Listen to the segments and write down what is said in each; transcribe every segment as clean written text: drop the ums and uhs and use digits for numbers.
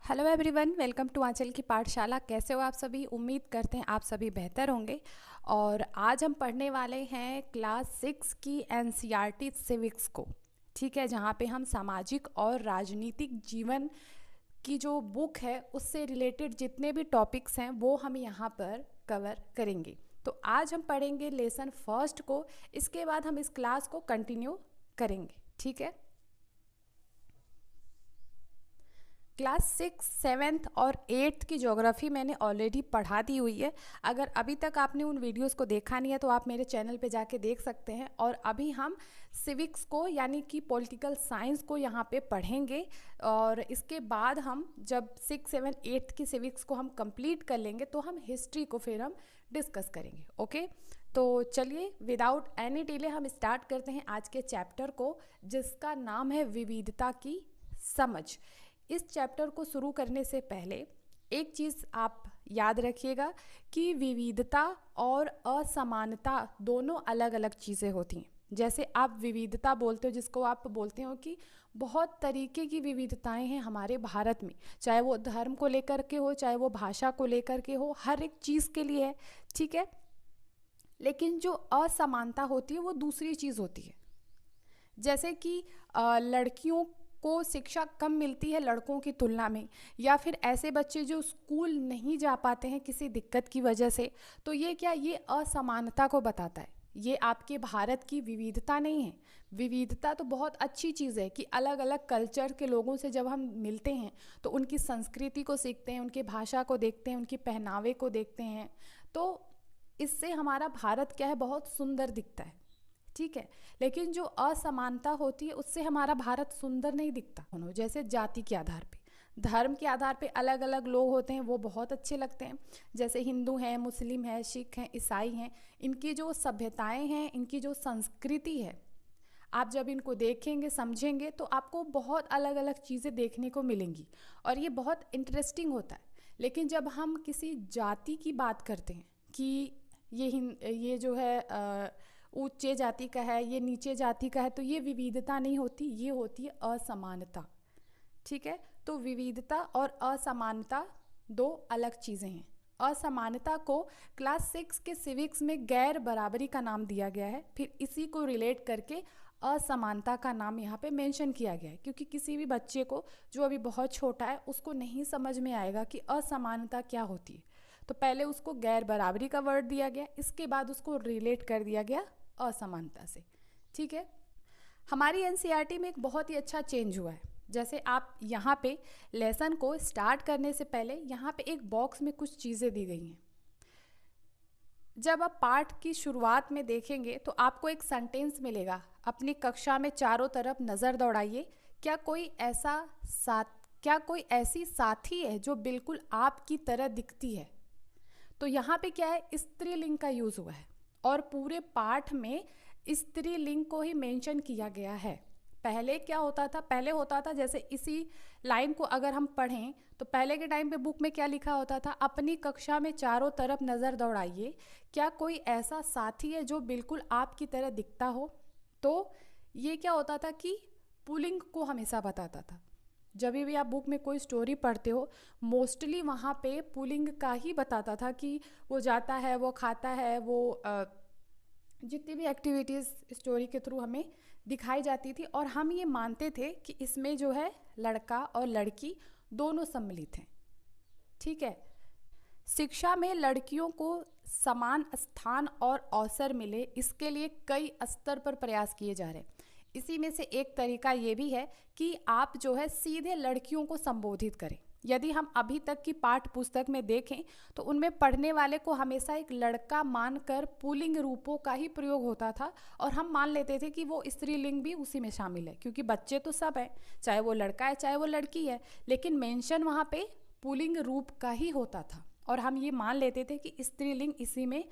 Hello everyone, welcome to आंचल की पाठशाला। कैसे हो आप सभी? उम्मीद करते हैं आप सभी बेहतर होंगे। और आज हम पढ़ने वाले हैं क्लास 6 की एनसीईआरटी सिविक्स को। ठीक है, जहाँ पे हम सामाजिक और राजनीतिक जीवन की जो बुक है उससे रिलेटेड जितने भी टॉपिक्स हैं वो हम यहाँ पर कवर करेंगे। तो आज हम पढ़ेंगे लेसन फर्स्ट को, इसके बाद हम इस क्लास को कंटिन्यू करेंगे। ठीक है, क्लास 6, 7th और 8th की ज्योग्राफी मैंने ऑलरेडी पढ़ा दी हुई है। अगर अभी तक आपने उन वीडियोस को देखा नहीं है तो आप मेरे चैनल पे जाके देख सकते हैं। और अभी हम सिविक्स को यानी कि पॉलिटिकल साइंस को यहाँ पे पढ़ेंगे। और इसके बाद हम जब 6, 7, 8th की सिविक्स को हम कंप्लीट कर लेंगे तो हम हिस्ट्री को फिर हम डिस्कस करेंगे। ओके, तो चलिए विदाउट एनी डिले हम स्टार्ट करते हैं आज के चैप्टर को, जिसका नाम है विविधता की समझ। इस चैप्टर को शुरू करने से पहले एक चीज़ आप याद रखिएगा कि विविधता और असमानता दोनों अलग अलग चीज़ें होती हैं। जैसे आप विविधता बोलते हो, जिसको आप बोलते हो कि बहुत तरीके की विविधताएं हैं हमारे भारत में, चाहे वो धर्म को लेकर के हो, चाहे वो भाषा को लेकर के हो, हर एक चीज़ के लिए है। ठीक है, लेकिन जो असमानता होती है वो दूसरी चीज़ होती है। जैसे कि लड़कियों को शिक्षा कम मिलती है लड़कों की तुलना में, या फिर ऐसे बच्चे जो स्कूल नहीं जा पाते हैं किसी दिक्कत की वजह से, तो ये असमानता को बताता है। ये आपके भारत की विविधता नहीं है। विविधता तो बहुत अच्छी चीज़ है कि अलग अलग कल्चर के लोगों से जब हम मिलते हैं तो उनकी संस्कृति को सीखते हैं, उनकी भाषा को देखते हैं, उनके पहनावे को देखते हैं, तो इससे हमारा भारत क्या है, बहुत सुंदर दिखता है। ठीक है, लेकिन जो असमानता होती है उससे हमारा भारत सुंदर नहीं दिखता। जैसे जाति के आधार पे, धर्म के आधार पे अलग अलग लोग होते हैं, वो बहुत अच्छे लगते हैं। जैसे हिंदू हैं, मुस्लिम हैं, सिख हैं, ईसाई हैं, इनकी जो सभ्यताएं हैं, इनकी जो संस्कृति है, आप जब इनको देखेंगे समझेंगे तो आपको बहुत अलग अलग चीज़ें देखने को मिलेंगी और ये बहुत इंटरेस्टिंग होता है। लेकिन जब हम किसी जाति की बात करते हैं कि ये जो है ऊंचे जाति का है, ये नीचे जाति का है, तो ये विविधता नहीं होती, ये होती है असमानता। ठीक है, तो विविधता और असमानता दो अलग चीज़ें हैं। असमानता को क्लास 6 के सिविक्स में गैर बराबरी का नाम दिया गया है, फिर इसी को रिलेट करके असमानता का नाम यहाँ पे मेंशन किया गया है, क्योंकि किसी भी बच्चे को जो अभी बहुत छोटा है उसको नहीं समझ में आएगा कि असमानता क्या होती है। तो पहले उसको गैर बराबरी का वर्ड दिया गया, इसके बाद उसको रिलेट कर दिया गया असमानता से। ठीक है, हमारी एनसीईआरटी में एक बहुत ही अच्छा चेंज हुआ है। जैसे आप यहाँ पे लेसन को स्टार्ट करने से पहले यहाँ पे एक बॉक्स में कुछ चीज़ें दी गई हैं। जब आप पाठ की शुरुआत में देखेंगे तो आपको एक सेंटेंस मिलेगा, अपनी कक्षा में चारों तरफ नज़र दौड़ाइए, क्या कोई ऐसी साथी है जो बिल्कुल आपकी तरह दिखती है। तो यहाँ पे क्या है, स्त्रीलिंग का यूज़ हुआ है और पूरे पाठ में स्त्रीलिंग को ही मेंशन किया गया है। पहले क्या होता था, पहले होता था जैसे इसी लाइन को अगर हम पढ़ें तो पहले के टाइम पे बुक में क्या लिखा होता था, अपनी कक्षा में चारों तरफ नज़र दौड़ाइए, क्या कोई ऐसा साथी है जो बिल्कुल आपकी तरह दिखता हो। तो ये क्या होता था कि पुल्लिंग को हमेशा बताता था। जब भी आप बुक में कोई स्टोरी पढ़ते हो मोस्टली वहाँ पे पुल्लिंग का ही बताता था कि वो जाता है, वो खाता है, वो जितनी भी एक्टिविटीज़ स्टोरी के थ्रू हमें दिखाई जाती थी, और हम ये मानते थे कि इसमें जो है लड़का और लड़की दोनों सम्मिलित हैं। ठीक है, शिक्षा में लड़कियों को समान स्थान और अवसर मिले, इसके लिए कई स्तर पर प्रयास किए जा रहे हैं। इसी में से एक तरीका ये भी है कि आप जो है सीधे लड़कियों को संबोधित करें। यदि हम अभी तक की पाठ्य पुस्तक में देखें तो उनमें पढ़ने वाले को हमेशा एक लड़का मानकर पुल्लिंग रूपों का ही प्रयोग होता था, और हम मान लेते थे कि वो स्त्रीलिंग भी उसी में शामिल है, क्योंकि बच्चे तो सब हैं, चाहे वो लड़का है चाहे वो लड़की है, लेकिन मेंशन वहाँ पे पुल्लिंग रूप का ही होता था और हम ये मान लेते थे कि स्त्रीलिंग इसी में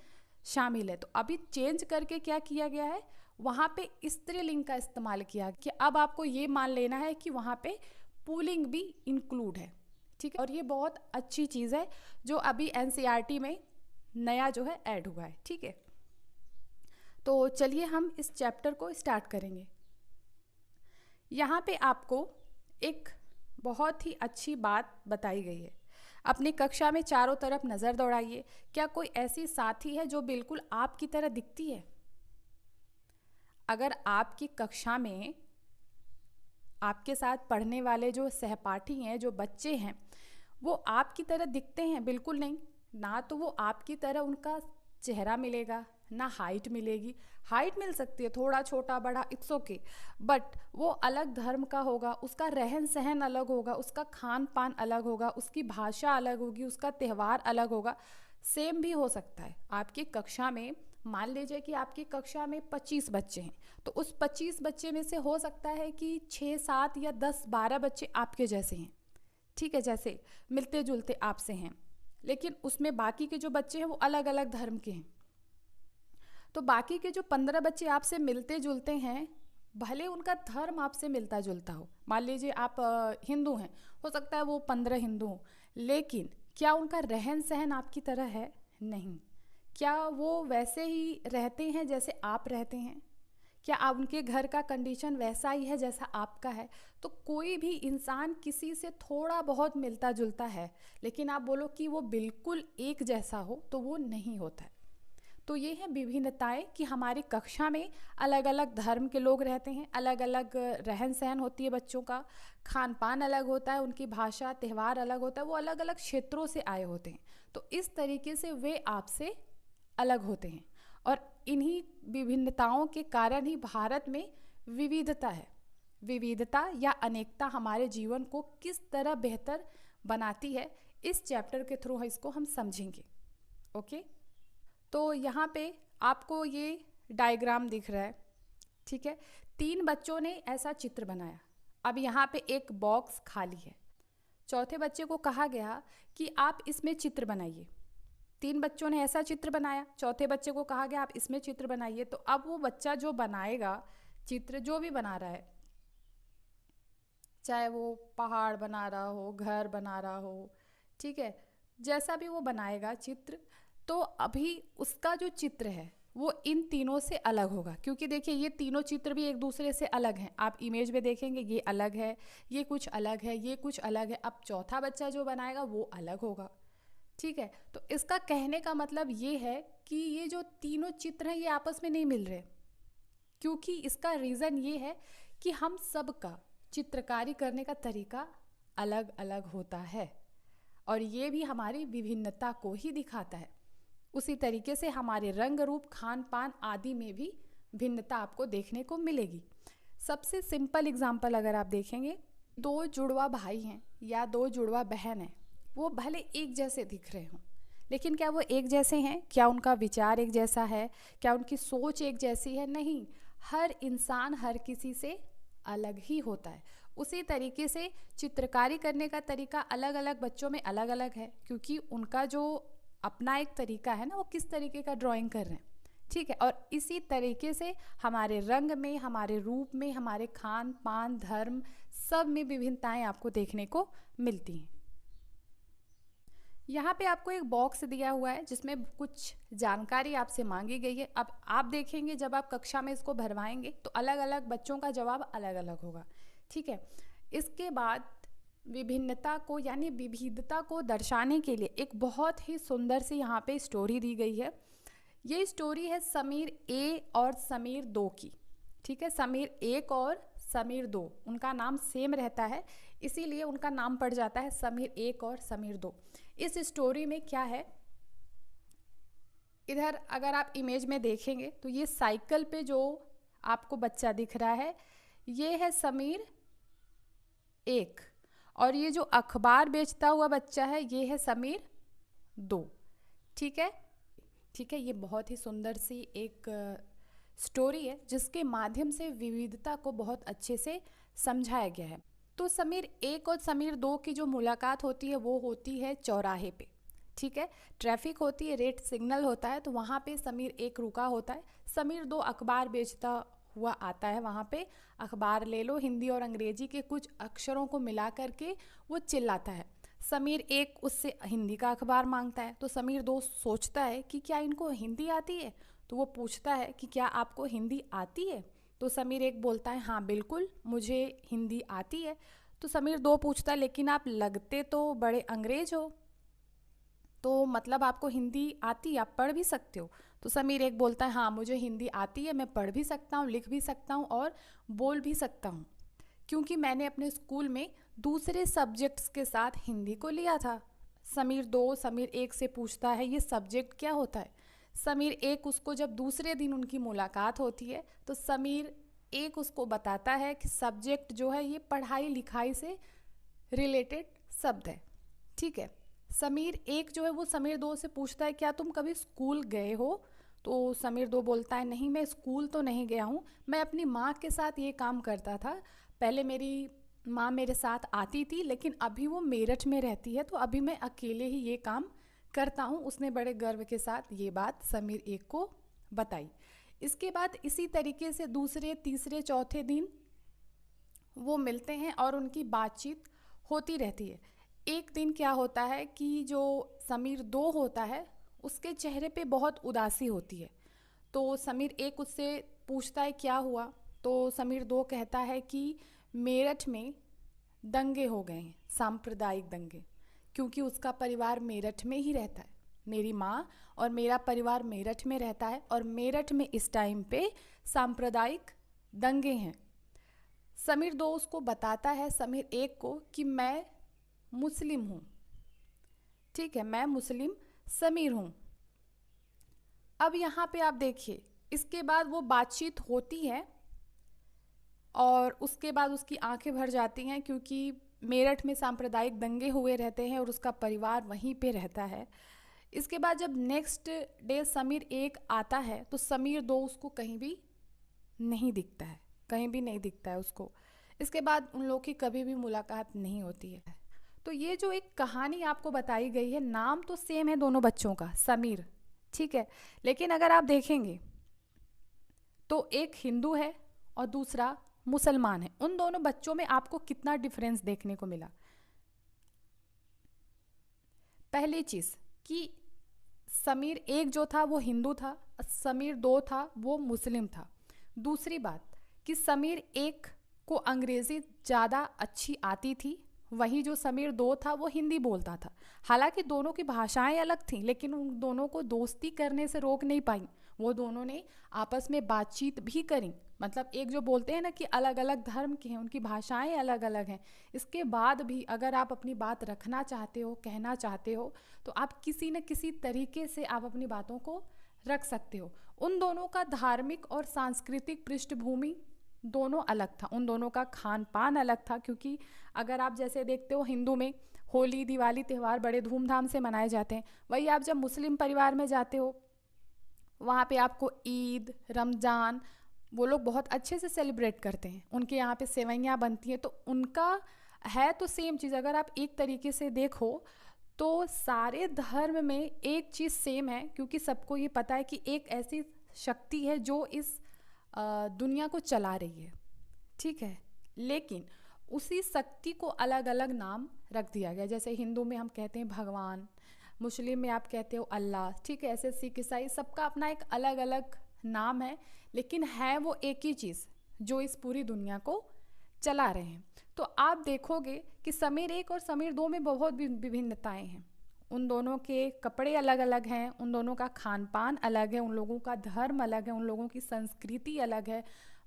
शामिल है। तो अभी चेंज करके क्या किया गया है, वहाँ पे स्त्रीलिंग का इस्तेमाल किया कि अब आपको ये मान लेना है कि वहाँ पे पुल्लिंग भी इंक्लूड है। ठीक है, और ये बहुत अच्छी चीज़ है जो अभी एनसीईआरटी में नया जो है ऐड हुआ है। ठीक है, तो चलिए हम इस चैप्टर को स्टार्ट करेंगे। यहाँ पे आपको एक बहुत ही अच्छी बात बताई गई है। अपनी कक्षा में चारों तरफ नज़र दौड़ाइए। क्या कोई ऐसी साथी है जो बिल्कुल आपकी तरह दिखती है? अगर आपकी कक्षा में आपके साथ पढ़ने वाले जो सहपाठी हैं, जो बच्चे हैं, वो आपकी तरह दिखते हैं? बिल्कुल नहीं। ना तो वो आपकी तरह उनका चेहरा मिलेगा, ना हाइट मिलेगी। हाइट मिल सकती है, थोड़ा छोटा बड़ा, इट्स ओके, बट वो अलग धर्म का होगा, उसका रहन सहन अलग होगा, उसका खान पान अलग होगा, उसकी भाषा अलग होगी, उसका त्यौहार अलग होगा। सेम भी हो सकता है आपकी कक्षा में, मान लीजिए कि आपकी कक्षा में 25 बच्चे हैं, तो उस 25 बच्चे में से हो सकता है कि 6, 7 या 10, 12 बच्चे आपके जैसे हैं, ठीक है, जैसे मिलते जुलते आपसे हैं, लेकिन उसमें बाकी के जो बच्चे हैं वो अलग अलग धर्म के हैं। तो बाकी के जो 15 बच्चे आपसे मिलते जुलते हैं, भले उनका धर्म आपसे मिलता जुलता हो, मान लीजिए आप हिंदू हैं, हो सकता है वो 15 हिंदू हों, लेकिन क्या उनका रहन सहन आपकी तरह है? नहीं। क्या वो वैसे ही रहते हैं जैसे आप रहते हैं? क्या आप उनके घर का कंडीशन वैसा ही है जैसा आपका है? तो कोई भी इंसान किसी से थोड़ा बहुत मिलता जुलता है, लेकिन आप बोलो कि वो बिल्कुल एक जैसा हो, तो वो नहीं होता है। तो ये है विभिन्नताएं कि हमारी कक्षा में अलग अलग धर्म के लोग रहते हैं, अलग अलग रहन सहन होती है बच्चों का, खान पान अलग होता है, उनकी भाषा त्यौहार अलग होता है, वो अलग अलग क्षेत्रों से आए होते हैं। तो इस तरीके से वे आपसे अलग होते हैं, और इन्हीं विभिन्नताओं के कारण ही भारत में विविधता है। विविधता या अनेकता हमारे जीवन को किस तरह बेहतर बनाती है, इस चैप्टर के थ्रू इसको हम समझेंगे। ओके, तो यहाँ पे आपको ये डायग्राम दिख रहा है, ठीक है। 3 बच्चों ने ऐसा चित्र बनाया। अब यहाँ पे एक बॉक्स खाली है। चौथे बच्चे को कहा गया कि आप इसमें चित्र बनाइए। 3 बच्चों ने ऐसा चित्र बनाया, चौथे बच्चे को कहा गया आप इसमें चित्र बनाइए। तो अब वो बच्चा जो बनाएगा चित्र, जो भी बना रहा है, चाहे वो पहाड़ बना रहा हो, घर बना रहा हो, ठीक है, जैसा भी वो बनाएगा चित्र, तो अभी उसका जो चित्र है वो इन तीनों से अलग होगा, क्योंकि देखिए ये तीनों चित्र भी एक दूसरे से अलग हैं। आप इमेज में देखेंगे ये अलग है, ये कुछ अलग है, ये कुछ अलग है। अब चौथा बच्चा जो बनाएगा वो अलग होगा, ठीक है। तो इसका कहने का मतलब ये है कि ये जो तीनों चित्र हैं ये आपस में नहीं मिल रहे, क्योंकि इसका रीज़न ये है कि हम सबका चित्रकारी करने का तरीका अलग अलग होता है, और ये भी हमारी विभिन्नता को ही दिखाता है। उसी तरीके से हमारे रंग रूप, खान पान आदि में भी भिन्नता आपको देखने को मिलेगी। सबसे सिंपल एग्जाम्पल अगर आप देखेंगे, 2 जुड़वा भाई हैं या 2 जुड़वा बहन हैं, वो भले एक जैसे दिख रहे हों, लेकिन क्या वो एक जैसे हैं? क्या उनका विचार एक जैसा है? क्या उनकी सोच एक जैसी है? नहीं। हर इंसान हर किसी से अलग ही होता है। उसी तरीके से चित्रकारी करने का तरीका अलग अलग बच्चों में अलग अलग है, क्योंकि उनका जो अपना एक तरीका है ना, वो किस तरीके का ड्राइंग कर रहे हैं, ठीक है। और इसी तरीके से हमारे रंग में, हमारे रूप में, हमारे खान पान, धर्म, सब में विभिन्नताएं आपको देखने को मिलती हैं। यहाँ पे आपको एक बॉक्स दिया हुआ है जिसमें कुछ जानकारी आपसे मांगी गई है। अब आप देखेंगे जब आप कक्षा में इसको भरवाएंगे तो अलग अलग बच्चों का जवाब अलग अलग होगा, ठीक है। इसके बाद विभिन्नता को यानी विविधता को दर्शाने के लिए एक बहुत ही सुंदर सी यहाँ पे स्टोरी दी गई है। ये स्टोरी है समीर ए और समीर 2 की, ठीक है। समीर 1 और समीर 2, उनका नाम सेम रहता है, इसीलिए उनका नाम पड़ जाता है समीर 1 और समीर 2। इस स्टोरी में क्या है, इधर अगर आप इमेज में देखेंगे तो ये साइकिल पे जो आपको बच्चा दिख रहा है ये है समीर 1, और ये जो अखबार बेचता हुआ बच्चा है ये है समीर 2, ठीक है। ठीक है, ये बहुत ही सुंदर सी एक स्टोरी है जिसके माध्यम से विविधता को बहुत अच्छे से समझाया गया है। तो समीर 1 और समीर 2 की जो मुलाकात होती है वो होती है चौराहे पे, ठीक है। ट्रैफिक होती है, रेड सिग्नल होता है, तो वहाँ पे समीर 1 रुका होता है, समीर 2 अखबार बेचता हुआ आता है। वहाँ पे अखबार ले लो, हिंदी और अंग्रेजी के कुछ अक्षरों को मिला करके वो चिल्लाता है। समीर 1 उससे हिंदी का अखबार मांगता है, तो समीर 2 सोचता है कि क्या इनको हिंदी आती है, तो वो पूछता है कि क्या आपको हिंदी आती है। तो समीर 1 बोलता है हाँ बिल्कुल मुझे हिंदी आती है। तो समीर 2 पूछता है लेकिन आप लगते तो बड़े अंग्रेज हो, तो मतलब आपको हिंदी आती है, आप पढ़ भी सकते हो। तो समीर 1 बोलता है हाँ मुझे हिंदी आती है, मैं पढ़ भी सकता हूँ, लिख भी सकता हूँ और बोल भी सकता हूँ, क्योंकि मैंने अपने स्कूल में दूसरे सब्जेक्ट्स के साथ हिंदी को लिया था। समीर 1 से पूछता है ये सब्जेक्ट क्या होता है। समीर 1 उसको जब दूसरे दिन उनकी मुलाकात होती है तो समीर 1 उसको बताता है कि सब्जेक्ट जो है ये पढ़ाई लिखाई से रिलेटेड शब्द है। ठीक है, समीर 1 जो है वो समीर 2 से पूछता है क्या तुम कभी स्कूल गए हो। तो समीर 2 बोलता है नहीं मैं स्कूल तो नहीं गया हूँ, मैं अपनी माँ के साथ ये काम करता था। पहले मेरी माँ मेरे साथ आती थी लेकिन अभी वो मेरठ में रहती है, तो अभी मैं अकेले ही ये काम करता हूँ। उसने बड़े गर्व के साथ ये बात समीर 1 को बताई। इसके बाद इसी तरीके से दूसरे तीसरे चौथे दिन वो मिलते हैं और उनकी बातचीत होती रहती है। एक दिन क्या होता है कि जो समीर 2 होता है उसके चेहरे पे बहुत उदासी होती है। तो समीर 1 उससे पूछता है क्या हुआ। तो समीर 2 कहता है कि मेरठ में दंगे हो गए हैं, सांप्रदायिक दंगे, क्योंकि उसका परिवार मेरठ में ही रहता है। मेरी माँ और मेरा परिवार मेरठ में रहता है और मेरठ में इस टाइम पे सांप्रदायिक दंगे हैं। समीर 2 उसको बताता है समीर 1 को कि मैं मुस्लिम हूँ। ठीक है, मैं मुस्लिम समीर हूँ। अब यहाँ पे आप देखिए, इसके बाद वो बातचीत होती है और उसके बाद उसकी आंखें भर जाती हैं, क्योंकि मेरठ में सांप्रदायिक दंगे हुए रहते हैं और उसका परिवार वहीं पे रहता है। इसके बाद जब नेक्स्ट डे समीर 1 आता है तो समीर 2 उसको कहीं भी नहीं दिखता है, कहीं भी नहीं दिखता है उसको। इसके बाद उन लोगों की कभी भी मुलाकात नहीं होती है। तो ये जो एक कहानी आपको बताई गई है, नाम तो सेम है दोनों बच्चों का, समीर, ठीक है, लेकिन अगर आप देखेंगे तो एक हिंदू है और दूसरा मुसलमान है। उन दोनों बच्चों में आपको कितना डिफरेंस देखने को मिला। पहली चीज़ कि समीर 1 जो था वो हिंदू था, समीर 2 था वो मुस्लिम था। दूसरी बात कि समीर 1 को अंग्रेज़ी ज़्यादा अच्छी आती थी, वहीं जो समीर 2 था वो हिंदी बोलता था। हालांकि दोनों की भाषाएं अलग थीं, लेकिन उन दोनों को दोस्ती करने से रोक नहीं पाई। वो दोनों ने आपस में बातचीत भी करी। मतलब एक जो बोलते हैं ना कि अलग अलग धर्म के हैं, उनकी भाषाएं अलग अलग हैं, इसके बाद भी अगर आप अपनी बात रखना चाहते हो, कहना चाहते हो, तो आप किसी न किसी तरीके से आप अपनी बातों को रख सकते हो। उन दोनों का धार्मिक और सांस्कृतिक पृष्ठभूमि दोनों अलग था, उन दोनों का खान पान अलग था। क्योंकि अगर आप जैसे देखते हो हिंदू में होली दिवाली त्यौहार बड़े धूमधाम से मनाए जाते हैं, वही आप जब मुस्लिम परिवार में जाते हो वहाँ पे आपको ईद रमज़ान वो लोग बहुत अच्छे से सेलिब्रेट करते हैं। उनके यहाँ पे सेवइयाँ बनती हैं, तो उनका है तो सेम चीज़। अगर आप एक तरीके से देखो तो सारे धर्म में एक चीज़ सेम है, क्योंकि सबको ये पता है कि एक ऐसी शक्ति है जो इस दुनिया को चला रही है, ठीक है। लेकिन उसी शक्ति को अलग अलग नाम रख दिया गया। जैसे हिंदू में हम कहते हैं भगवान, मुस्लिम में आप कहते हो अल्लाह, ठीक है। ऐसे सिख ईसाई सबका अपना एक अलग अलग नाम है, लेकिन है वो एक ही चीज़ जो इस पूरी दुनिया को चला रहे हैं। तो आप देखोगे कि समीर 1 और समीर 2 में बहुत विभिन्नताएं हैं। उन दोनों के कपड़े अलग अलग हैं, उन दोनों का खान पान अलग है, उन लोगों का धर्म अलग है, उन लोगों की संस्कृति अलग है,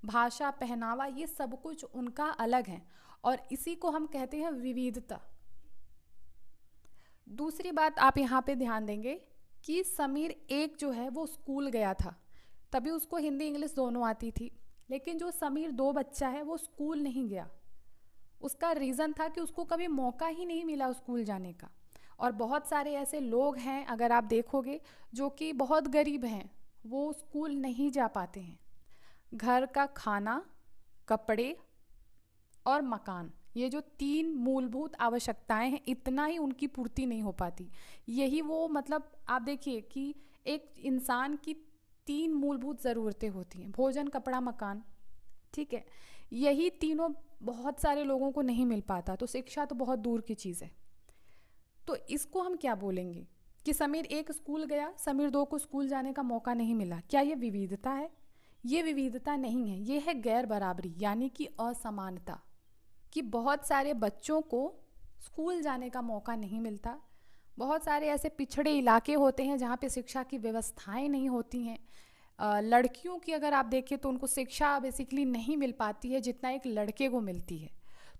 भाषा पहनावा ये सब कुछ उनका अलग है, और इसी को हम कहते हैं विविधता। दूसरी बात आप यहाँ पे ध्यान देंगे कि समीर 1 जो है वो स्कूल गया था, तभी उसको हिंदी इंग्लिश दोनों आती थी। लेकिन जो समीर 2 बच्चा है वो स्कूल नहीं गया। उसका रीज़न था कि उसको कभी मौका ही नहीं मिला स्कूल जाने का। और बहुत सारे ऐसे लोग हैं अगर आप देखोगे जो कि बहुत गरीब हैं, वो स्कूल नहीं जा पाते हैं। घर का खाना, कपड़े और मकान, ये जो 3 मूलभूत आवश्यकताएं हैं, इतना ही उनकी पूर्ति नहीं हो पाती। यही वो मतलब आप देखिए कि एक इंसान की 3 मूलभूत ज़रूरतें होती हैं, भोजन कपड़ा मकान, ठीक है। यही तीनों बहुत सारे लोगों को नहीं मिल पाता, तो शिक्षा तो बहुत दूर की चीज़ है। तो इसको हम क्या बोलेंगे कि समीर 1 स्कूल गया, समीर 2 को स्कूल जाने का मौका नहीं मिला। क्या ये विविधता है? ये विविधता नहीं है, ये है गैर बराबरी, यानी कि असमानता। कि बहुत सारे बच्चों को स्कूल जाने का मौका नहीं मिलता। बहुत सारे ऐसे पिछड़े इलाके होते हैं जहाँ पे शिक्षा की व्यवस्थाएं नहीं होती हैं। लड़कियों की अगर आप देखें तो उनको शिक्षा बेसिकली नहीं मिल पाती है जितना एक लड़के को मिलती है।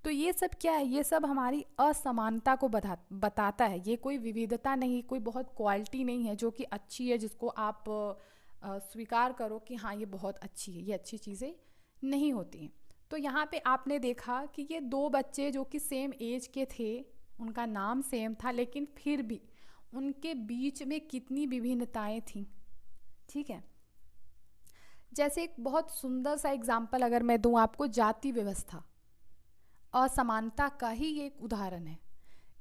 तो ये सब क्या है, ये सब हमारी असमानता को बताता है। ये कोई विविधता नहीं, कोई बहुत क्वालिटी नहीं है जो कि अच्छी है, जिसको आप स्वीकार करो कि हाँ ये बहुत अच्छी है। ये अच्छी चीज़ें नहीं होती हैं। तो यहाँ पे आपने देखा कि ये दो बच्चे जो कि सेम एज के थे, उनका नाम सेम था, लेकिन फिर भी उनके बीच में कितनी विभिन्नताएं थीं। ठीक है, जैसे एक बहुत सुंदर सा एग्जाम्पल अगर मैं दूं आपको, जाति व्यवस्था असमानता का ही एक उदाहरण है।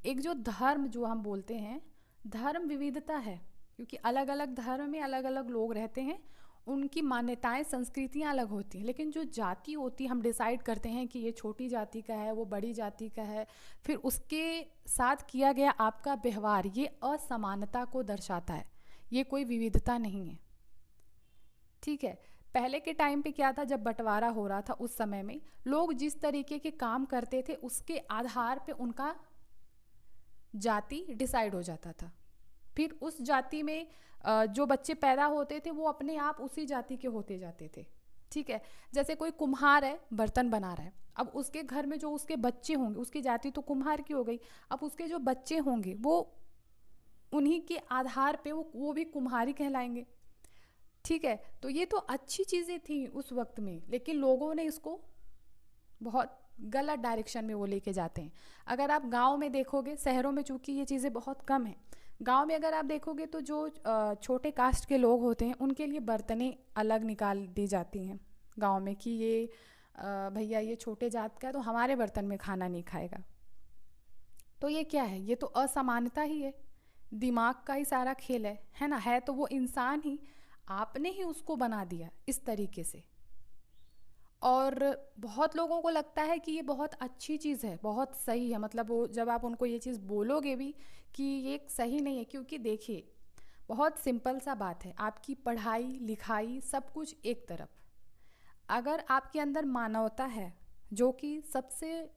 एक जो धर्म जो हम बोलते हैं, धर्म विविधता है, क्योंकि अलग अलग धर्म में अलग अलग लोग रहते हैं, उनकी मान्यताएं संस्कृतियां अलग होती हैं। लेकिन जो जाति होती है, हम डिसाइड करते हैं कि ये छोटी जाति का है, वो बड़ी जाति का है, फिर उसके साथ किया गया आपका व्यवहार, ये असमानता को दर्शाता है। ये कोई विविधता नहीं है। ठीक है, पहले के टाइम पे क्या था, जब बंटवारा हो रहा था उस समय में लोग जिस तरीके के काम करते थे उसके आधार पे उनका जाति डिसाइड हो जाता था। फिर उस जाति में जो बच्चे पैदा होते थे वो अपने आप उसी जाति के होते जाते थे। ठीक है, जैसे कोई कुम्हार है, बर्तन बना रहा है, अब उसके घर में जो उसके बच्चे होंगे, उसकी जाति तो कुम्हार की हो गई, अब उसके जो बच्चे होंगे वो उन्हीं के आधार पे वो भी कुम्हारी कहलाएंगे। ठीक है, तो ये तो अच्छी चीज़ें थी उस वक्त में, लेकिन लोगों ने इसको बहुत गलत डायरेक्शन में वो लेके जाते हैं। अगर आप गांव में देखोगे, शहरों में चूंकि ये चीज़ें बहुत कम हैं, गांव में अगर आप देखोगे तो जो छोटे कास्ट के लोग होते हैं उनके लिए बर्तनें अलग निकाल दी जाती हैं गांव में, कि ये भैया ये छोटे जात का है तो हमारे बर्तन में खाना नहीं खाएगा। तो ये क्या है, ये तो असमानता ही है, दिमाग का ही सारा खेल है ना। है तो वो इंसान ही, आपने ही उसको बना दिया इस तरीके से। और बहुत लोगों को लगता है कि ये बहुत अच्छी चीज़ है, बहुत सही है, मतलब वो जब आप उनको ये चीज़ बोलोगे भी कि ये सही नहीं है, क्योंकि देखिए बहुत सिंपल सा बात है, आपकी पढ़ाई लिखाई सब कुछ एक तरफ, अगर आपके अंदर मानवता है, जो कि सबसे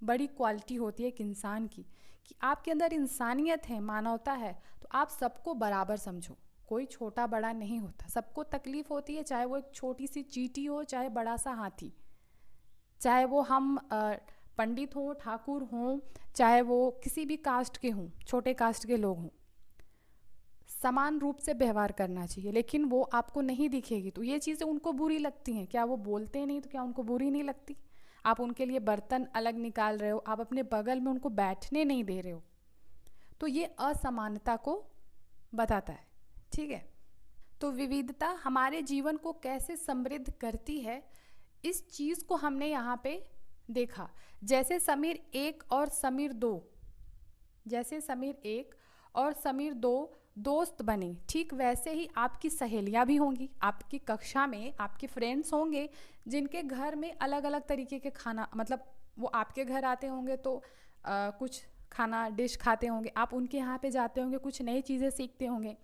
बड़ी क्वालिटी होती है एक इंसान की, कि आपके अंदर इंसानियत है, मानवता है, तो आप सबको बराबर समझो। कोई छोटा बड़ा नहीं होता, सबको तकलीफ होती है, चाहे वो एक छोटी सी चींटी हो, चाहे बड़ा सा हाथी, चाहे वो हम पंडित हों, ठाकुर हों, चाहे वो किसी भी कास्ट के हों, छोटे कास्ट के लोग हों, समान रूप से व्यवहार करना चाहिए। लेकिन वो आपको नहीं दिखेगी तो ये चीज़ें उनको बुरी लगती हैं। क्या वो बोलते नहीं तो क्या उनको बुरी नहीं लगती? आप उनके लिए बर्तन अलग निकाल रहे हो, आप अपने बगल में उनको बैठने नहीं दे रहे हो, तो ये असमानता को बताता है। ठीक है, तो विविधता हमारे जीवन को कैसे समृद्ध करती है, इस चीज़ को हमने यहाँ पे देखा। जैसे समीर एक और समीर दो, जैसे समीर एक और समीर दो दोस्त बने, ठीक वैसे ही आपकी सहेलियाँ भी होंगी, आपकी कक्षा में आपके फ्रेंड्स होंगे जिनके घर में अलग अलग तरीके के खाना, मतलब वो आपके घर आते होंगे तो कुछ खाना डिश खाते होंगे, आप उनके यहाँ पे जाते होंगे, कुछ नई चीज़ें सीखते होंगे,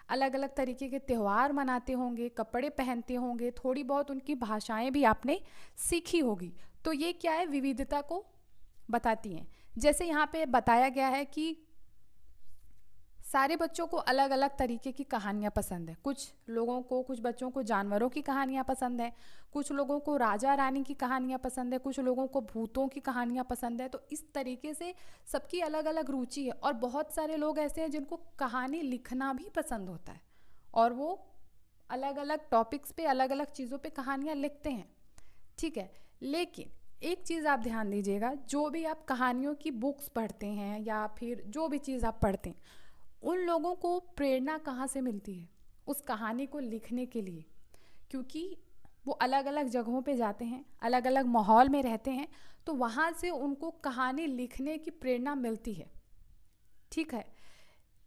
अलग अलग तरीके के त्यौहार मनाते होंगे, कपड़े पहनते होंगे, थोड़ी बहुत उनकी भाषाएं भी आपने सीखी होगी। तो ये क्या है, विविधता को बताती हैं। जैसे यहाँ पे बताया गया है कि सारे बच्चों को अलग अलग तरीके की कहानियाँ पसंद है। कुछ लोगों को, कुछ बच्चों को जानवरों की कहानियाँ पसंद है, कुछ लोगों को राजा रानी की कहानियाँ पसंद है, कुछ लोगों को भूतों की कहानियाँ पसंद है। तो इस तरीके से सबकी अलग अलग रुचि है। और बहुत सारे लोग ऐसे हैं जिनको कहानी लिखना भी पसंद होता है और वो अलग अलग टॉपिक्स पे, अलग अलग चीज़ों पे कहानियाँ लिखते हैं। ठीक है, लेकिन एक चीज़ आप ध्यान दीजिएगा, जो भी आप कहानियों की बुक्स पढ़ते हैं या फिर जो भी चीज़ आप पढ़ते हैं, उन लोगों को प्रेरणा कहाँ से मिलती है उस कहानी को लिखने के लिए? क्योंकि वो अलग अलग जगहों पे जाते हैं, अलग अलग माहौल में रहते हैं, तो वहाँ से उनको कहानी लिखने की प्रेरणा मिलती है। ठीक है,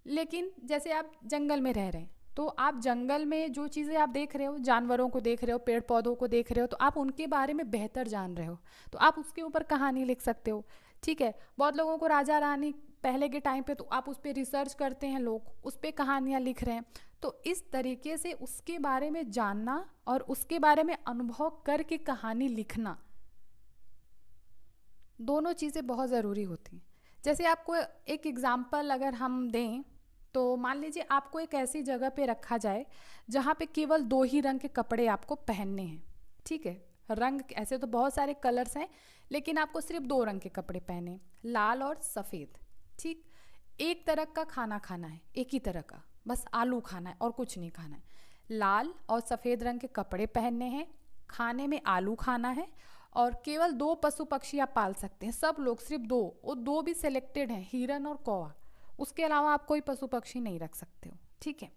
लेकिन जैसे आप जंगल में रह रहे हैं, तो आप जंगल में जो चीज़ें आप देख रहे हो, जानवरों को देख रहे हो, पेड़ पौधों को देख रहे हो, तो आप उनके बारे में बेहतर जान रहे हो, तो आप उसके ऊपर कहानी लिख सकते हो। ठीक है, बहुत लोगों को राजा रानी पहले के टाइम पे, तो आप उस पर रिसर्च करते हैं, लोग उस पर कहानियाँ लिख रहे हैं। तो इस तरीके से उसके बारे में जानना और उसके बारे में अनुभव करके कहानी लिखना दोनों चीज़ें बहुत ज़रूरी होती हैं। जैसे आपको एक एग्ज़ाम्पल अगर हम दें, तो मान लीजिए आपको एक ऐसी जगह पे रखा जाए जहाँ पे केवल 2 ही रंग के कपड़े आपको पहनने हैं, ठीक है? रंग ऐसे तो बहुत सारे कलर्स हैं, लेकिन आपको सिर्फ 2 रंग के कपड़े पहने, लाल और सफ़ेद, ठीक? एक तरह का खाना खाना है, एक ही तरह का, बस आलू खाना है और कुछ नहीं खाना है। लाल और सफ़ेद रंग के कपड़े पहनने हैं, खाने में आलू खाना है, और केवल 2 पशु पक्षी आप पाल सकते हैं, सब लोग सिर्फ 2, वो 2 भी सिलेक्टेड हैं, हिरन और कौवा। उसके अलावा आप कोई पशु पक्षी नहीं रख सकते हो, ठीक है?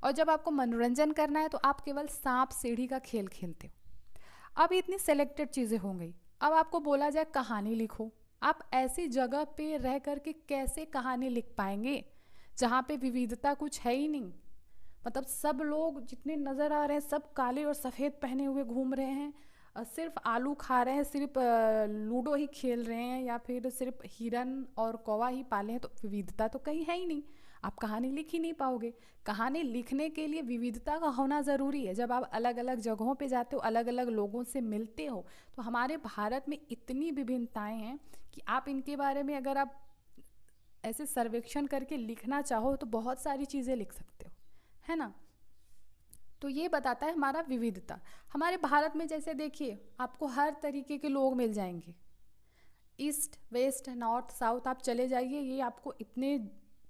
और जब आपको मनोरंजन करना है तो आप केवल सांप सीढ़ी का खेल खेलते हो। अब इतनी सेलेक्टेड चीज़ें हो गई। अब आपको बोला जाए कहानी लिखो, आप ऐसी जगह पे रह कर के कैसे कहानी लिख पाएंगे जहाँ पे विविधता कुछ है ही नहीं? मतलब सब लोग जितने नज़र आ रहे हैं सब काले और सफ़ेद पहने हुए घूम रहे हैं, सिर्फ आलू खा रहे हैं, सिर्फ लूडो ही खेल रहे हैं, या फिर सिर्फ हिरन और कौवा ही पाले हैं, तो विविधता तो कहीं है ही नहीं। आप कहानी लिख ही नहीं पाओगे। कहानी लिखने के लिए विविधता का होना ज़रूरी है। जब आप अलग अलग जगहों पे जाते हो, अलग अलग लोगों से मिलते हो, तो हमारे भारत में इतनी विभिन्नताएं हैं कि आप इनके बारे में अगर आप ऐसे सर्वेक्षण करके लिखना चाहो तो बहुत सारी चीज़ें लिख सकते हो, है ना? तो ये बताता है हमारा विविधता। हमारे भारत में जैसे देखिए आपको हर तरीके के लोग मिल जाएंगे, ईस्ट वेस्ट नॉर्थ साउथ आप चले जाइए, ये आपको इतने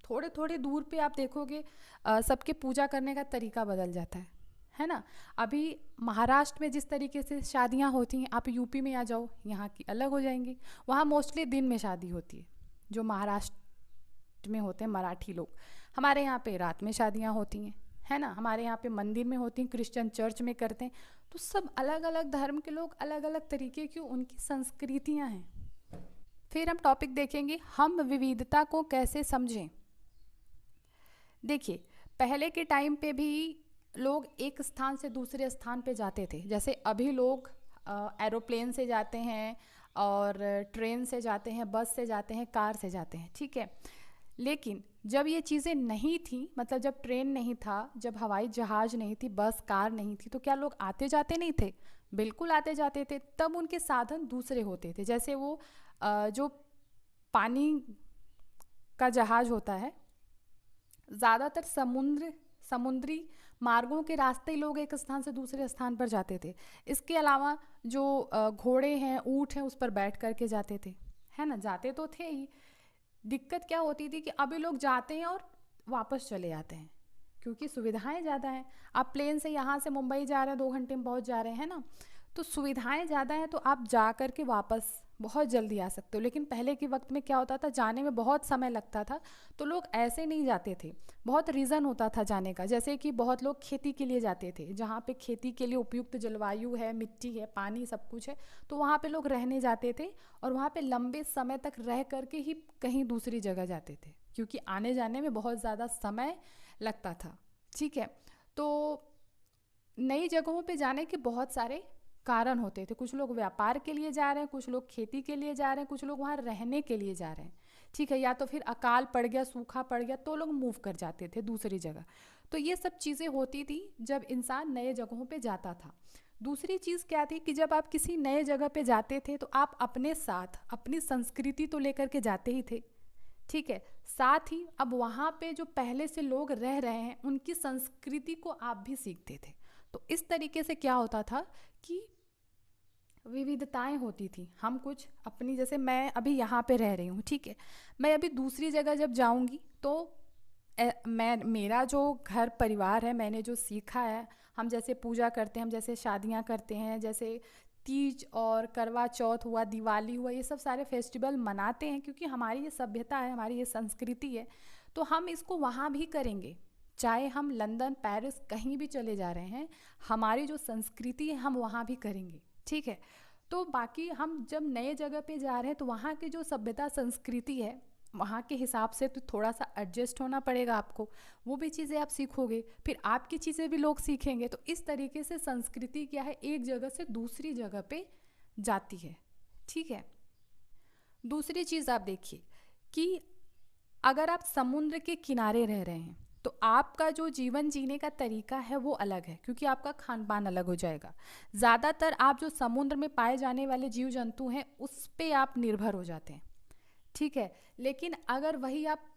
थोड़े थोड़े दूर पे आप देखोगे सबके पूजा करने का तरीका बदल जाता है ना? अभी महाराष्ट्र में जिस तरीके से शादियां होती हैं, आप यूपी में आ जाओ, यहाँ की अलग हो जाएंगी। वहाँ मोस्टली दिन में शादी होती है, जो महाराष्ट्र में होते हैं मराठी लोग। हमारे यहाँ पे रात में शादियाँ होती हैं, है ना? हमारे यहाँ पे मंदिर में होती हैं, क्रिश्चियन चर्च में करते हैं। तो सब अलग अलग धर्म के लोग, अलग अलग तरीके की उनकी संस्कृतियाँ हैं। फिर हम टॉपिक देखेंगे, हम विविधता को कैसे समझें। देखिए पहले के टाइम पे भी लोग एक स्थान से दूसरे स्थान पे जाते थे। जैसे अभी लोग एरोप्लेन से जाते हैं, और ट्रेन से जाते हैं, बस से जाते हैं, कार से जाते हैं, ठीक है? लेकिन जब ये चीज़ें नहीं थी, मतलब जब ट्रेन नहीं था, जब हवाई जहाज़ नहीं थी, बस कार नहीं थी, तो क्या लोग आते जाते नहीं थे? बिल्कुल आते जाते थे। तब उनके साधन दूसरे होते थे। जैसे वो जो पानी का जहाज़ होता है, ज़्यादातर समुद्री मार्गों के रास्ते लोग एक स्थान से दूसरे स्थान पर जाते थे। इसके अलावा जो घोड़े हैं, ऊँट हैं, उस पर बैठ कर के जाते थे, है ना? जाते तो थे ही। दिक्कत क्या होती थी कि अभी लोग जाते हैं और वापस चले जाते हैं, क्योंकि सुविधाएं ज़्यादा हैं। आप प्लेन से यहाँ से मुंबई जा रहे हैं, 2 घंटे में पहुँच जा रहे हैं ना? तो सुविधाएं ज़्यादा हैं, तो आप जा कर के वापस बहुत जल्दी आ सकते हो। लेकिन पहले के वक्त में क्या होता था, जाने में बहुत समय लगता था, तो लोग ऐसे नहीं जाते थे। बहुत रीज़न होता था जाने का। जैसे कि बहुत लोग खेती के लिए जाते थे, जहाँ पे खेती के लिए उपयुक्त जलवायु है, मिट्टी है, पानी सब कुछ है, तो वहाँ पे लोग रहने जाते थे, और वहाँ पे लंबे समय तक रह करके ही कहीं दूसरी जगह जाते थे, क्योंकि आने जाने में बहुत ज़्यादा समय लगता था, ठीक है? तो नई जगहों पे जाने के बहुत सारे कारण होते थे। कुछ लोग व्यापार के लिए जा रहे हैं, कुछ लोग खेती के लिए जा रहे हैं, कुछ लोग वहाँ रहने के लिए जा रहे हैं, ठीक है? या तो फिर अकाल पड़ गया, सूखा पड़ गया, तो लोग मूव कर जाते थे दूसरी जगह। तो ये सब चीज़ें होती थी जब इंसान नए जगहों पे जाता था। दूसरी चीज़ क्या थी कि जब आप किसी नए जगह पे जाते थे तो आप अपने साथ अपनी संस्कृति तो लेकर के जाते ही थे, ठीक है? साथ ही अब वहाँ पे जो पहले से लोग रह रहे हैं, उनकी संस्कृति को आप भी सीखते थे। तो इस तरीके से क्या होता था कि विविधताएं होती थी। हम कुछ अपनी, जैसे मैं अभी यहाँ पे रह रही हूँ, ठीक है? मैं अभी दूसरी जगह जब जाऊँगी तो मेरा जो घर परिवार है, मैंने जो सीखा है, हम जैसे पूजा करते हैं, हम जैसे शादियाँ करते हैं, जैसे तीज और करवा चौथ हुआ, दिवाली हुआ, ये सब सारे फेस्टिवल मनाते हैं, क्योंकि हमारी ये सभ्यता है, हमारी ये संस्कृति है। तो हम इसको वहाँ भी करेंगे, चाहे हम लंदन, पेरिस, कहीं भी चले जा रहे हैं, हमारी जो संस्कृति है हम वहाँ भी करेंगे, ठीक है? तो बाकी हम जब नए जगह पे जा रहे हैं तो वहाँ की जो सभ्यता संस्कृति है, वहाँ के हिसाब से तो थोड़ा सा एडजस्ट होना पड़ेगा आपको। वो भी चीज़ें आप सीखोगे, फिर आपकी चीज़ें भी लोग सीखेंगे। तो इस तरीके से संस्कृति क्या है, एक जगह से दूसरी जगह पे जाती है, ठीक है? दूसरी चीज़ आप देखिए कि अगर आप समुद्र के किनारे रह रहे हैं, तो आपका जो जीवन जीने का तरीका है वो अलग है, क्योंकि आपका खान पान अलग हो जाएगा। ज़्यादातर आप जो समुद्र में पाए जाने वाले जीव जंतु हैं उस पे आप निर्भर हो जाते हैं, ठीक है। लेकिन अगर वही आप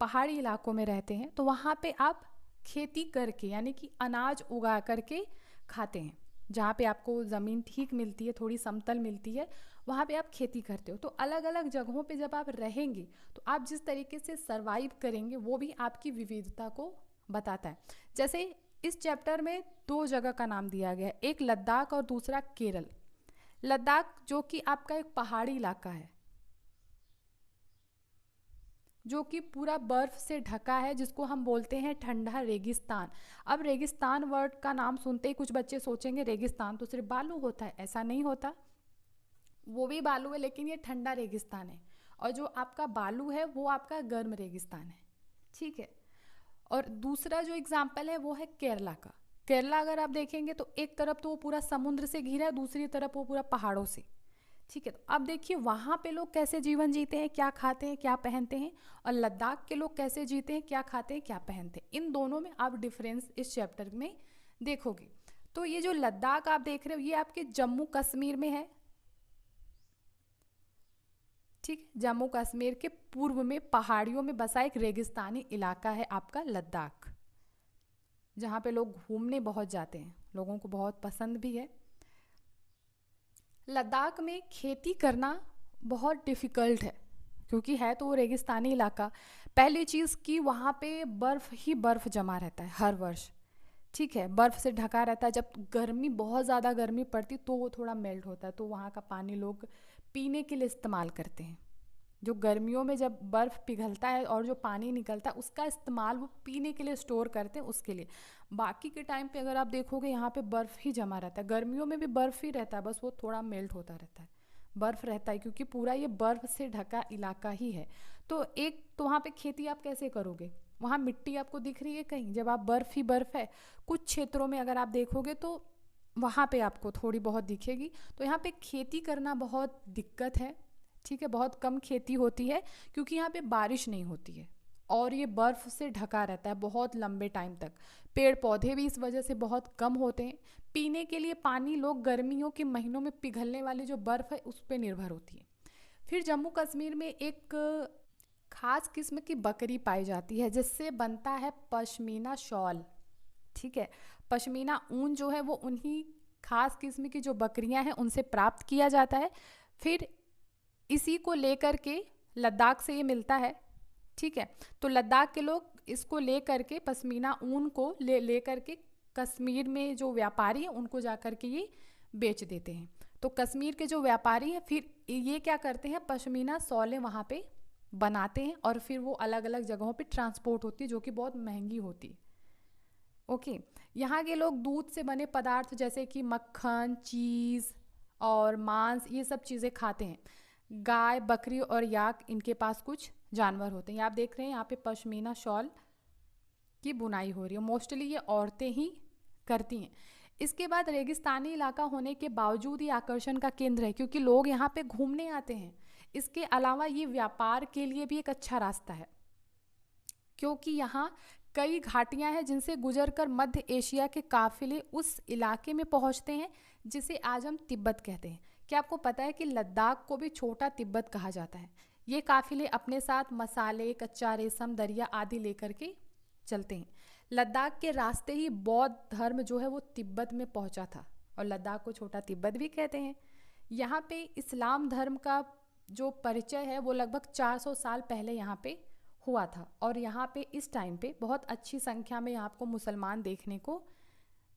पहाड़ी इलाकों में रहते हैं तो वहाँ पे आप खेती करके, यानी कि अनाज उगा करके खाते हैं। जहाँ पे आपको ज़मीन ठीक मिलती है, थोड़ी समतल मिलती है, वहाँ पे आप खेती करते हो। तो अलग अलग जगहों पे जब आप रहेंगे तो आप जिस तरीके से सरवाइव करेंगे वो भी आपकी विविधता को बताता है। जैसे इस चैप्टर में दो जगह का नाम दिया गया है, एक लद्दाख और दूसरा केरल। लद्दाख जो कि आपका एक पहाड़ी इलाका है, जो कि पूरा बर्फ से ढका है, जिसको हम बोलते हैं ठंडा रेगिस्तान। अब रेगिस्तान वर्ड का नाम सुनते ही कुछ बच्चे सोचेंगे रेगिस्तान तो सिर्फ बालू होता है, ऐसा नहीं होता। वो भी बालू है लेकिन ये ठंडा रेगिस्तान है, और जो आपका बालू है वो आपका गर्म रेगिस्तान है, ठीक है। और दूसरा जो एग्जाम्पल है वो है केरला का। केरला अगर आप देखेंगे तो एक तरफ तो वो पूरा समुद्र से घिरा है, दूसरी तरफ वो पूरा पहाड़ों से, ठीक है। तो अब देखिए वहाँ पे लोग कैसे जीवन जीते हैं, क्या खाते हैं, क्या पहनते हैं, और लद्दाख के लोग कैसे जीते हैं, क्या खाते हैं, क्या पहनते हैं। इन दोनों में आप डिफरेंस इस चैप्टर में देखोगे। तो ये जो लद्दाख आप देख रहे हो ये आपके जम्मू कश्मीर में है, ठीक। जम्मू कश्मीर के पूर्व में पहाड़ियों में बसा एक रेगिस्तानी इलाका है आपका लद्दाख, जहाँ पे लोग घूमने बहुत जाते हैं, लोगों को बहुत पसंद भी है। लद्दाख में खेती करना बहुत डिफ़िकल्ट है, क्योंकि है तो वो रेगिस्तानी इलाका। पहली चीज़ कि वहाँ पे बर्फ़ ही बर्फ़ जमा रहता है हर वर्ष, ठीक है। बर्फ़ से ढका रहता है। जब गर्मी, बहुत ज़्यादा गर्मी पड़ती तो वो थोड़ा मेल्ट होता है, तो वहाँ का पानी लोग पीने के लिए इस्तेमाल करते हैं। जो गर्मियों में जब बर्फ़ पिघलता है और जो पानी निकलता है उसका इस्तेमाल वो पीने के लिए स्टोर करते हैं, उसके लिए। बाकी के टाइम पे अगर आप देखोगे यहाँ पे बर्फ़ ही जमा रहता है। गर्मियों में भी बर्फ़ ही रहता है, बस वो थोड़ा मेल्ट होता रहता है, बर्फ़ रहता है, क्योंकि पूरा ये बर्फ़ से ढका इलाका ही है। तो एक तो वहाँ पे खेती आप कैसे करोगे, वहाँ मिट्टी आपको दिख रही है कहीं, जब आप बर्फ़ ही बर्फ़ है। कुछ क्षेत्रों में अगर आप देखोगे तो वहाँ पे आपको थोड़ी बहुत दिखेगी। तो यहाँ पे खेती करना बहुत दिक्कत है, ठीक है। बहुत कम खेती होती है क्योंकि यहाँ पे बारिश नहीं होती है और ये बर्फ़ से ढका रहता है बहुत लंबे टाइम तक। पेड़ पौधे भी इस वजह से बहुत कम होते हैं। पीने के लिए पानी लोग गर्मियों के महीनों में पिघलने वाली जो बर्फ़ है उस पर निर्भर होती है। फिर जम्मू कश्मीर में एक खास किस्म की बकरी पाई जाती है जिससे बनता है पश्मीना शॉल, ठीक है। पश्मीना ऊन जो है वो उन्हीं खास किस्म की जो बकरियां हैं उनसे प्राप्त किया जाता है। फिर इसी को लेकर के लद्दाख से ये मिलता है, ठीक है। तो लद्दाख के लोग इसको ले करके, पश्मीना ऊन को ले करके कश्मीर में जो व्यापारी हैं उनको जा कर के ये बेच देते हैं। तो कश्मीर के जो व्यापारी हैं फिर ये क्या करते हैं, पश्मीना शॉलें वहाँ पे बनाते हैं और फिर वो अलग अलग जगहों पे ट्रांसपोर्ट होती है, जो कि बहुत महंगी होती है, ओके। यहाँ के लोग दूध से बने पदार्थ जैसे कि मक्खन, चीज़ और मांस, ये सब चीज़ें खाते हैं। गाय, बकरी और याक इनके पास कुछ जानवर होते हैं। आप देख रहे हैं यहाँ पे पश्मीना शॉल की बुनाई हो रही है, मोस्टली ये औरतें ही करती हैं। इसके बाद रेगिस्तानी इलाका होने के बावजूद ये आकर्षण का केंद्र है क्योंकि लोग यहाँ पे घूमने आते हैं। इसके अलावा ये व्यापार के लिए भी एक अच्छा रास्ता है क्योंकि यहाँ कई घाटियाँ हैं जिनसे गुजरकर मध्य एशिया के काफिले उस इलाके में पहुँचते हैं जिसे आज हम तिब्बत कहते हैं। क्या आपको पता है कि लद्दाख को भी छोटा तिब्बत कहा जाता है। ये काफिले अपने साथ मसाले, कच्चा रेशम, दरिया आदि लेकर के चलते हैं। लद्दाख के रास्ते ही बौद्ध धर्म जो है वो तिब्बत में पहुंचा था और लद्दाख को छोटा तिब्बत भी कहते हैं। यहाँ पे इस्लाम धर्म का जो परिचय है वो लगभग 400 साल पहले यहाँ पे हुआ था और यहाँ पे इस टाइम पे बहुत अच्छी संख्या में आपको मुसलमान देखने को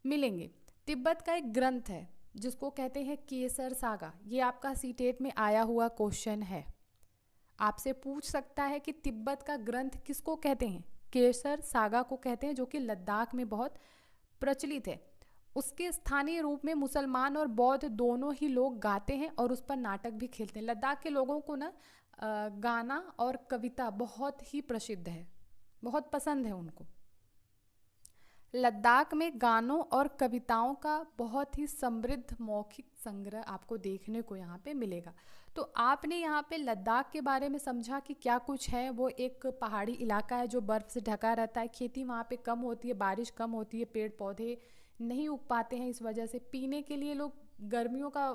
मिलेंगे। तिब्बत का एक ग्रंथ है जिसको कहते हैं केसर सागा। ये आपका सीटेट में आया हुआ क्वेश्चन है, आपसे पूछ सकता है कि तिब्बत का ग्रंथ किसको कहते हैं। केसर सागा को कहते हैं, जो कि लद्दाख में बहुत प्रचलित है। उसके स्थानीय रूप में मुसलमान और बौद्ध दोनों ही लोग गाते हैं और उस पर नाटक भी खेलते हैं। लद्दाख के लोगों को ना गाना और कविता बहुत ही प्रसिद्ध है, बहुत पसंद है उनको। लद्दाख में गानों और कविताओं का बहुत ही समृद्ध मौखिक संग्रह आपको देखने को यहाँ पे मिलेगा। तो आपने यहाँ पे लद्दाख के बारे में समझा कि क्या कुछ है। वो एक पहाड़ी इलाका है जो बर्फ़ से ढका रहता है, खेती वहाँ पे कम होती है, बारिश कम होती है, पेड़ पौधे नहीं उग पाते हैं, इस वजह से पीने के लिए लोग गर्मियों का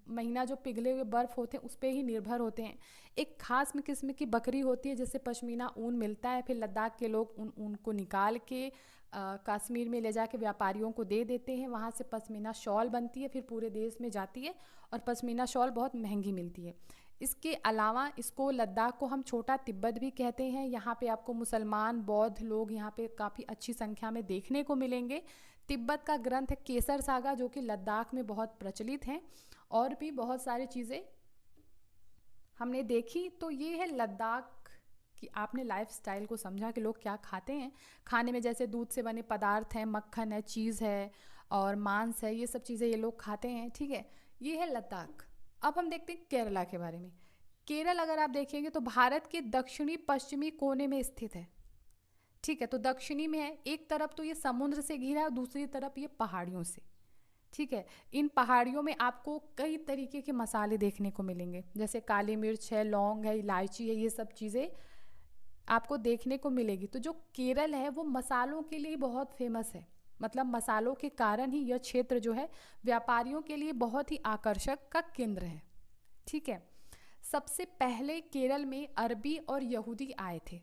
महीना जो पिघले हुए बर्फ़ होते हैं उस पर ही निर्भर होते हैं। एक ख़ास किस्म की बकरी होती है जिससे पश्मीना ऊन मिलता है, फिर लद्दाख के लोग उन ऊन को निकाल के कश्मीर में ले जाके व्यापारियों को दे देते हैं, वहाँ से पश्मीना शॉल बनती है, फिर पूरे देश में जाती है और पश्मीना शॉल बहुत महंगी मिलती है। इसके अलावा इसको लद्दाख को हम छोटा तिब्बत भी कहते हैं। यहाँ पे आपको मुसलमान बौद्ध लोग यहाँ पे काफ़ी अच्छी संख्या में देखने को मिलेंगे। तिब्बत का ग्रंथ है केसर सागा जो कि लद्दाख में बहुत प्रचलित हैं, और भी बहुत सारी चीज़ें हमने देखी। तो ये है लद्दाख कि आपने लाइफस्टाइल को समझा कि लोग क्या खाते हैं। खाने में जैसे दूध से बने पदार्थ हैं, मक्खन है, चीज़ है और मांस है, ये सब चीज़ें ये लोग खाते हैं, ठीक है। ये है लद्दाख। अब हम देखते हैं केरला के बारे में। केरल अगर आप देखेंगे तो भारत के दक्षिणी पश्चिमी कोने में स्थित है, ठीक है। तो दक्षिणी में है, एक तरफ तो ये समुद्र से घिरा है, दूसरी तरफ ये पहाड़ियों से, ठीक है। इन पहाड़ियों में आपको कई तरीके के मसाले देखने को मिलेंगे, जैसे काली मिर्च है, लौंग है, इलायची है, ये सब चीज़ें आपको देखने को मिलेगी। तो जो केरल है वो मसालों के लिए बहुत फेमस है, मतलब मसालों के कारण ही यह क्षेत्र जो है व्यापारियों के लिए बहुत ही आकर्षक का केंद्र है, ठीक है। सबसे पहले केरल में अरबी और यहूदी आए थे।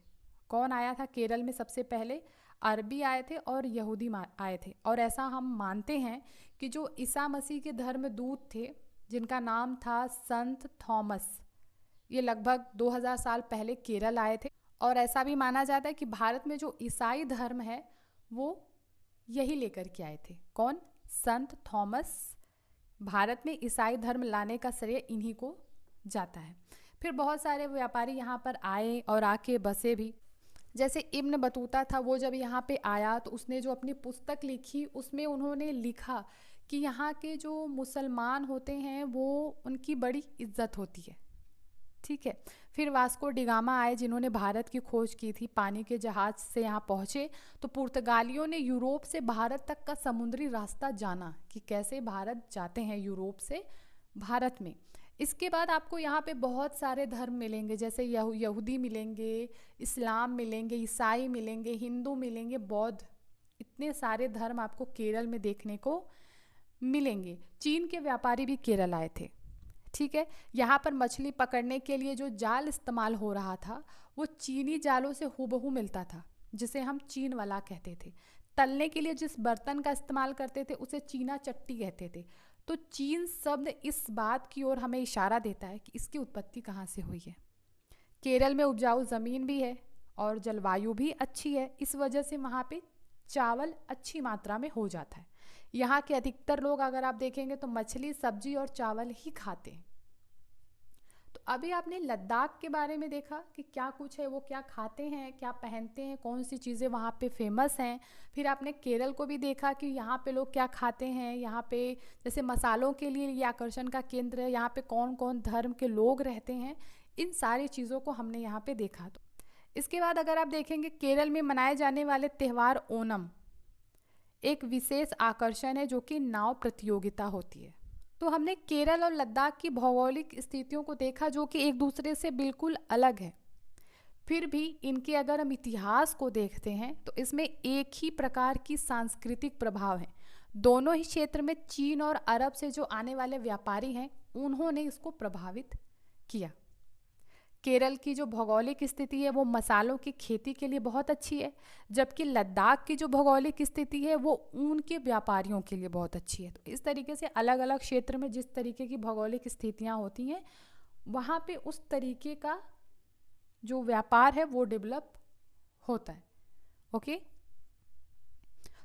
कौन आया था केरल में सबसे पहले? अरबी आए थे और यहूदी आए थे। और ऐसा हम मानते हैं कि जो ईसा मसीह के धर्मदूत थे जिनका नाम था संत थॉमस, ये लगभग 2000 साल पहले केरल आए थे। और ऐसा भी माना जाता है कि भारत में जो ईसाई धर्म है वो यही लेकर के आए थे। कौन? संत थॉमस। भारत में ईसाई धर्म लाने का श्रेय इन्हीं को जाता है। फिर बहुत सारे व्यापारी यहाँ पर आए और आके बसे भी, जैसे इब्न बतूता था, वो जब यहाँ पे आया तो उसने जो अपनी पुस्तक लिखी उसमें उन्होंने लिखा कि यहाँ के जो मुसलमान होते हैं वो उनकी बड़ी इज्जत होती है, ठीक है। फिर वास्को डिगामा आए जिन्होंने भारत की खोज की थी, पानी के जहाज से यहाँ पहुँचे। तो पुर्तगालियों ने यूरोप से भारत तक का समुद्री रास्ता जाना कि कैसे भारत जाते हैं यूरोप से भारत में। इसके बाद आपको यहाँ पे बहुत सारे धर्म मिलेंगे, जैसे यहूदी मिलेंगे, इस्लाम मिलेंगे, ईसाई मिलेंगे, हिंदू मिलेंगे, बौद्ध, इतने सारे धर्म आपको केरल में देखने को मिलेंगे। चीन के व्यापारी भी केरल आए थे, ठीक है। यहाँ पर मछली पकड़ने के लिए जो जाल इस्तेमाल हो रहा था वो चीनी जालों से हूबहू मिलता था, जिसे हम चीन वाला कहते थे। तलने के लिए जिस बर्तन का इस्तेमाल करते थे उसे चीना चट्टी कहते थे। तो चीन शब्द इस बात की ओर हमें इशारा देता है कि इसकी उत्पत्ति कहाँ से हुई है। केरल में उपजाऊ ज़मीन भी है और जलवायु भी अच्छी है, इस वजह से वहाँ पे चावल अच्छी मात्रा में हो जाता है। यहाँ के अधिकतर लोग अगर आप देखेंगे तो मछली, सब्जी और चावल ही खाते हैं। तो अभी आपने लद्दाख के बारे में देखा कि क्या कुछ है, वो क्या खाते हैं, क्या पहनते हैं, कौन सी चीज़ें वहाँ पे फेमस हैं। फिर आपने केरल को भी देखा कि यहाँ पे लोग क्या खाते हैं, यहाँ पे जैसे मसालों के लिए ये आकर्षण का केंद्र है, यहाँ पे कौन कौन धर्म के लोग रहते हैं, इन सारी चीज़ों को हमने यहाँ पे देखा। तो इसके बाद अगर आप देखेंगे केरल में मनाए जाने वाले त्यौहार ओणम एक विशेष आकर्षण है जो कि नाव प्रतियोगिता होती है। तो हमने केरल और लद्दाख की भौगोलिक स्थितियों को देखा जो कि एक दूसरे से बिल्कुल अलग है। फिर भी इनके अगर हम इतिहास को देखते हैं तो इसमें एक ही प्रकार की सांस्कृतिक प्रभाव है। दोनों ही क्षेत्र में चीन और अरब से जो आने वाले व्यापारी हैं उन्होंने इसको प्रभावित किया। केरल की जो भौगोलिक स्थिति है वो मसालों की खेती के लिए बहुत अच्छी है, जबकि लद्दाख की जो भौगोलिक स्थिति है वो ऊन के व्यापारियों के लिए बहुत अच्छी है। तो इस तरीके से अलग अलग क्षेत्र में जिस तरीके की भौगोलिक स्थितियाँ होती हैं वहाँ पे उस तरीके का जो व्यापार है वो डेवलप होता है। ओके,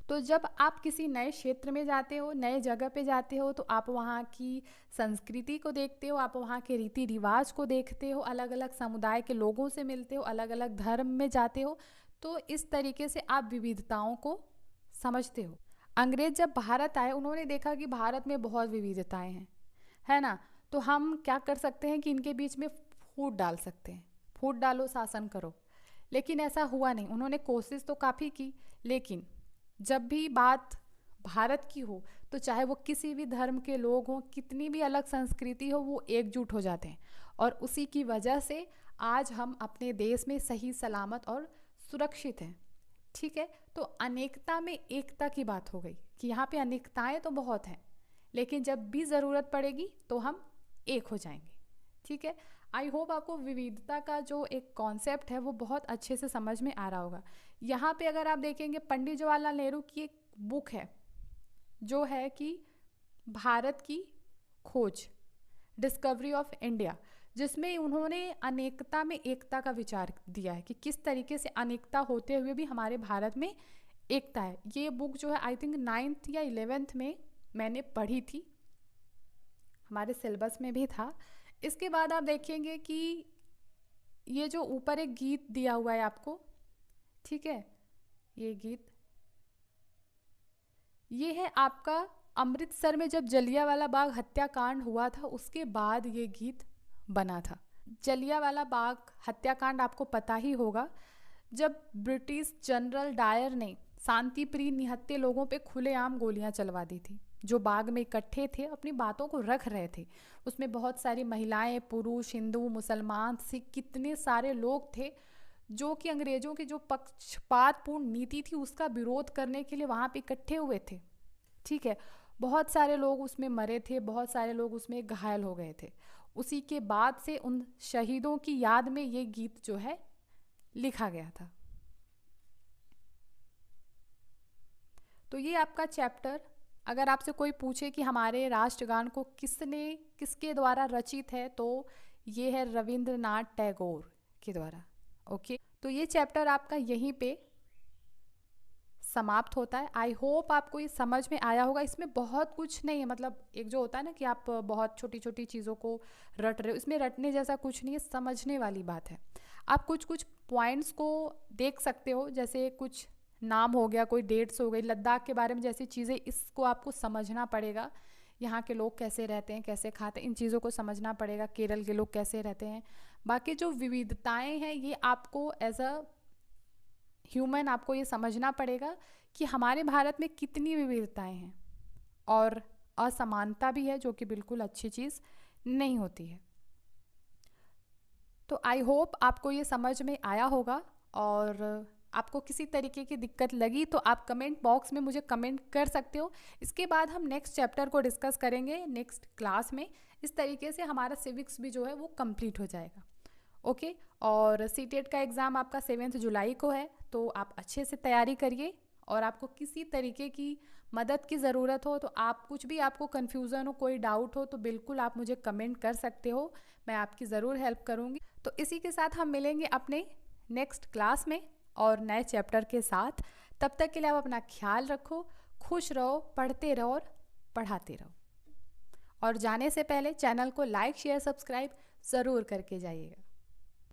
तो जब आप किसी नए क्षेत्र में जाते हो, नए जगह पे जाते हो, तो आप वहाँ की संस्कृति को देखते हो, आप वहाँ के रीति रिवाज को देखते हो, अलग अलग समुदाय के लोगों से मिलते हो, अलग अलग धर्म में जाते हो। तो इस तरीके से आप विविधताओं को समझते हो। अंग्रेज जब भारत आए उन्होंने देखा कि भारत में बहुत विविधताएं हैं, है ना। तो हम क्या कर सकते हैं कि इनके बीच में फूट डाल सकते हैं, फूट डालो शासन करो। लेकिन ऐसा हुआ नहीं। उन्होंने कोशिश तो काफ़ी की, लेकिन जब भी बात भारत की हो तो चाहे वो किसी भी धर्म के लोग हों, कितनी भी अलग संस्कृति हो, वो एकजुट हो जाते हैं। और उसी की वजह से आज हम अपने देश में सही सलामत और सुरक्षित हैं। ठीक है, तो अनेकता में एकता की बात हो गई कि यहाँ पे अनेकताएं तो बहुत हैं, लेकिन जब भी ज़रूरत पड़ेगी तो हम एक हो जाएंगे। ठीक है, आई होप आपको विविधता का जो एक कॉन्सेप्ट है वो बहुत अच्छे से समझ में आ रहा होगा। यहाँ पे अगर आप देखेंगे, पंडित जवाहरलाल नेहरू की एक बुक है जो है कि भारत की खोज, डिस्कवरी ऑफ इंडिया, जिसमें उन्होंने अनेकता में एकता का विचार दिया है कि किस तरीके से अनेकता होते हुए भी हमारे भारत में एकता है। ये बुक जो है आई थिंक 9th या 11th में मैंने पढ़ी थी, हमारे सिलेबस में भी था। इसके बाद आप देखेंगे कि ये जो ऊपर एक गीत दिया हुआ है आपको, ठीक है, ये गीत, ये है आपका अमृतसर में जब जलियांवाला बाग हत्याकांड हुआ था उसके बाद ये गीत बना था। जलियांवाला बाग हत्याकांड आपको पता ही होगा, जब ब्रिटिश जनरल डायर ने शांति प्रिय निहत्थे लोगों पे खुलेआम गोलियां चलवा दी थी, जो बाग में इकट्ठे थे, अपनी बातों को रख रहे थे। उसमें बहुत सारी महिलाएं, पुरुष, हिंदू, मुसलमान, सिख, कितने सारे लोग थे जो कि अंग्रेजों की जो पक्षपातपूर्ण नीति थी उसका विरोध करने के लिए वहाँ पे इकट्ठे हुए थे। ठीक है, बहुत सारे लोग उसमें मरे थे, बहुत सारे लोग उसमें घायल हो गए थे। उसी के बाद से उन शहीदों की याद में ये गीत जो है लिखा गया था। तो ये आपका चैप्टर, अगर आपसे कोई पूछे कि हमारे राष्ट्रगान को किसके द्वारा रचित है, तो ये है रविंद्रनाथ टैगोर के द्वारा। ओके, तो ये चैप्टर आपका यहीं पे समाप्त होता है। आई होप आपको ये समझ में आया होगा। इसमें बहुत कुछ नहीं है, मतलब एक जो होता है ना कि आप बहुत छोटी छोटी चीज़ों को रट रहे हो, इसमें रटने जैसा कुछ नहीं है, समझने वाली बात है। आप कुछ कुछ पॉइंट्स को देख सकते हो, जैसे कुछ नाम हो गया, कोई डेट्स हो गई, लद्दाख के बारे में जैसी चीज़ें, इसको आपको समझना पड़ेगा। यहाँ के लोग कैसे रहते हैं, कैसे खाते हैं, इन चीज़ों को समझना पड़ेगा। केरल के लोग कैसे रहते हैं, बाकी जो विविधताएं हैं ये आपको एज अ ह्यूमन आपको ये समझना पड़ेगा कि हमारे भारत में कितनी विविधताएं हैं और असमानता भी है, जो कि बिल्कुल अच्छी चीज़ नहीं होती है। तो आई होप आपको ये समझ में आया होगा, और आपको किसी तरीके की दिक्कत लगी तो आप कमेंट बॉक्स में मुझे कमेंट कर सकते हो। इसके बाद हम नेक्स्ट चैप्टर को डिस्कस करेंगे नेक्स्ट क्लास में। इस तरीके से हमारा सिविक्स भी जो है वो कंप्लीट हो जाएगा। ओके, और सीटेट का एग्ज़ाम आपका 7 जुलाई को है, तो आप अच्छे से तैयारी करिए। और आपको किसी तरीके की मदद की ज़रूरत हो, तो आप कुछ भी आपको कन्फ्यूज़न हो, कोई डाउट हो, तो बिल्कुल आप मुझे कमेंट कर सकते हो, मैं आपकी ज़रूर हेल्प करूँगी। तो इसी के साथ हम मिलेंगे अपने नेक्स्ट क्लास में और नए चैप्टर के साथ। तब तक के लिए आप अपना ख्याल रखो, खुश रहो, पढ़ते रहो और पढ़ाते रहो। और जाने से पहले चैनल को लाइक, शेयर, सब्सक्राइब ज़रूर करके जाइएगा।